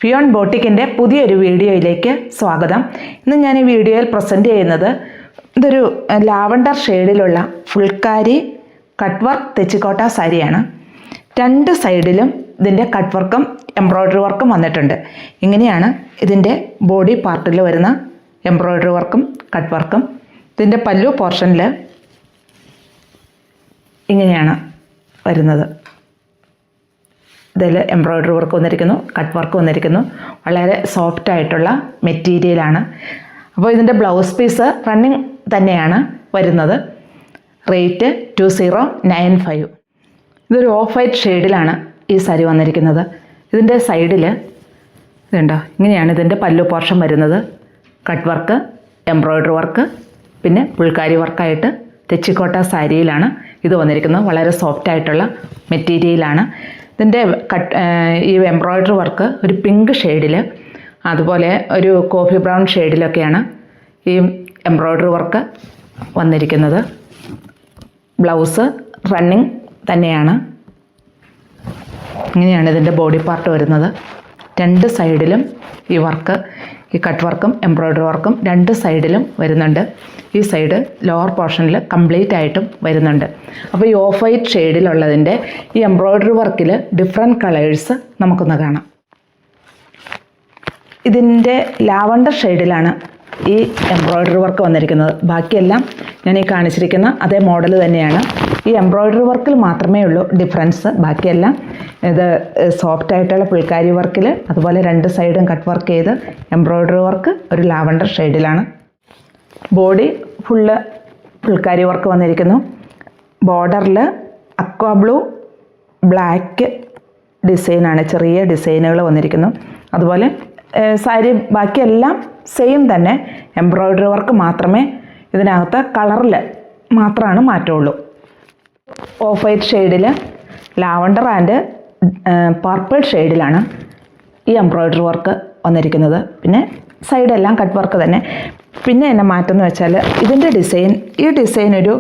ഫിയോൺ ബോട്ടിക്കിൻ്റെ പുതിയൊരു വീഡിയോയിലേക്ക് സ്വാഗതം. ഇന്ന് ഞാൻ ഈ വീഡിയോയിൽ പ്രസൻറ്റ് ചെയ്യുന്നത് ഇതൊരു ലാവണ്ടർ ഷെയ്ഡിലുള്ള ഫുൾക്കാരി കട്ട് വർക്ക് തെച്ചിക്കോട്ട സാരിയാണ്. രണ്ട് സൈഡിലും ഇതിൻ്റെ കട്ട് വർക്കും എംബ്രോയ്ഡറി വർക്കും വന്നിട്ടുണ്ട്. ഇങ്ങനെയാണ് ഇതിൻ്റെ ബോഡി പാർട്ടിൽ വരുന്ന എംബ്രോയ്ഡറി വർക്കും കട്ട് വർക്കും. ഇതിൻ്റെ പല്ലു പോർഷനിൽ ഇങ്ങനെയാണ് വരുന്നത്. ഇതിൽ എംബ്രോയ്ഡറി വർക്ക് വന്നിരിക്കുന്നു, കട്ട് വർക്ക് വന്നിരിക്കുന്നു. വളരെ സോഫ്റ്റ് ആയിട്ടുള്ള മെറ്റീരിയലാണ്. അപ്പോൾ ഇതിൻ്റെ ബ്ലൗസ് പീസ് റണ്ണിങ് തന്നെയാണ് വരുന്നത്. റേറ്റ് 2095. ഇതൊരു ഓഫ് വൈറ്റ് ഷെയ്ഡിലാണ് ഈ സാരി വന്നിരിക്കുന്നത്. ഇതിൻ്റെ സൈഡിൽ ഇതുണ്ടോ, ഇങ്ങനെയാണ് ഇതിൻ്റെ പല്ലു പോർഷൻ വരുന്നത്. കട്ട് വർക്ക്, എംബ്രോയ്ഡറി വർക്ക്, പിന്നെ പുൾക്കാരി വർക്കായിട്ട് തെച്ചിക്കോട്ട സാരിയിലാണ് ഇത് വന്നിരിക്കുന്നത്. വളരെ സോഫ്റ്റ് ആയിട്ടുള്ള മെറ്റീരിയലാണ്. ഇതിൻ്റെ ഈ എംബ്രോയ്ഡറി വർക്ക് ഒരു പിങ്ക് ഷെയ്ഡിൽ, അതുപോലെ ഒരു കോഫി ബ്രൗൺ ഷെയ്ഡിലൊക്കെയാണ് ഈ എംബ്രോയ്ഡറി വർക്ക് വന്നിരിക്കുന്നത്. ബ്ലൗസ് റണ്ണിങ് തന്നെയാണ്. ഇങ്ങനെയാണ് ഇതിൻ്റെ ബോഡി പാർട്ട് വരുന്നത്. രണ്ട് സൈഡിലും ഈ വർക്ക്, ഈ കട്ട് വർക്കും എംബ്രോയ്ഡറി വർക്കും രണ്ട് സൈഡിലും വരുന്നുണ്ട്. ഈ സൈഡ് ലോവർ പോർഷനിൽ കംപ്ലീറ്റ് ആയിട്ടും വരുന്നുണ്ട്. അപ്പോൾ ഈ ഓഫ് വൈറ്റ് ഷെയ്ഡിലുള്ളതിൻ്റെ ഈ എംബ്രോയ്ഡറി വർക്കിൽ ഡിഫറെൻറ്റ് കളേഴ്സ് നമുക്കൊന്ന് കാണാം. ഇതിൻ്റെ ലാവണ്ടർ ഷെയ്ഡിലാണ് ഈ എംബ്രോയ്ഡറി വർക്ക് വന്നിരിക്കുന്നത്. ബാക്കിയെല്ലാം ഞാൻ ഈ കാണിച്ചിരിക്കുന്ന അതേ മോഡൽ തന്നെയാണ്. ഈ എംബ്രോയ്ഡറി വർക്കിൽ മാത്രമേ ഉള്ളൂ ഡിഫറൻസ്. ബാക്കിയെല്ലാം ഇത് സോഫ്റ്റ് ആയിട്ടുള്ള പുൾക്കാരി വർക്കിൽ, അതുപോലെ രണ്ട് സൈഡും കട്ട് വർക്ക് ചെയ്ത് എംബ്രോയ്ഡറി വർക്ക് ഒരു ലാവണ്ടർ ഷെയ്ഡിലാണ്. ബോഡി ഫുള്ള് പുൾക്കാരി വർക്ക് വന്നിരിക്കുന്നു. ബോർഡറിൽ അക്വാ ബ്ലൂ ബ്ലാക്ക് ഡിസൈനാണ്, ചെറിയ ഡിസൈനുകൾ വന്നിരിക്കുന്നു. അതുപോലെ സാരി ബാക്കിയെല്ലാം സെയിം തന്നെ. എംബ്രോയ്ഡറി വർക്ക് മാത്രമേ ഇതിനകത്ത് കളറിൽ മാത്രമാണ് മാറ്റമുള്ളൂ. ഓഫ് വൈറ്റ് ഷെയ്ഡിൽ ലാവണ്ടർ ആൻഡ് പർപ്പിൾ ഷെയ്ഡിലാണ് ഈ എംബ്രോയ്ഡറി വർക്ക് വന്നിരിക്കുന്നത്. പിന്നെ സൈഡെല്ലാം കട്ട് വർക്ക് തന്നെ. പിന്നെ എന്നെ മാറ്റം എന്ന് വെച്ചാൽ ഇതിൻ്റെ ഡിസൈൻ, ഈ ഡിസൈൻ ഒരു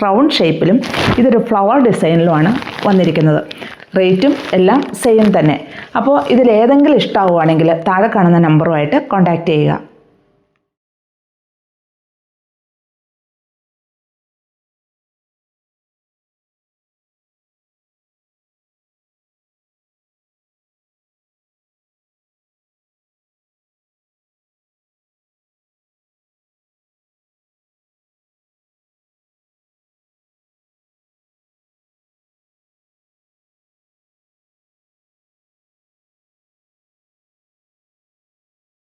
റൗണ്ട് ഷേപ്പിലും ഇതൊരു ഫ്ലവർ ഡിസൈനിലുമാണ് വന്നിരിക്കുന്നത്. റേറ്റും എല്ലാം സെയിം തന്നെ. അപ്പോൾ ഇതിലേതെങ്കിലും ഇഷ്ടമാവുകയാണെങ്കിൽ താഴെ കാണുന്ന നമ്പറുമായിട്ട് കോൺടാക്റ്റ് ചെയ്യുക.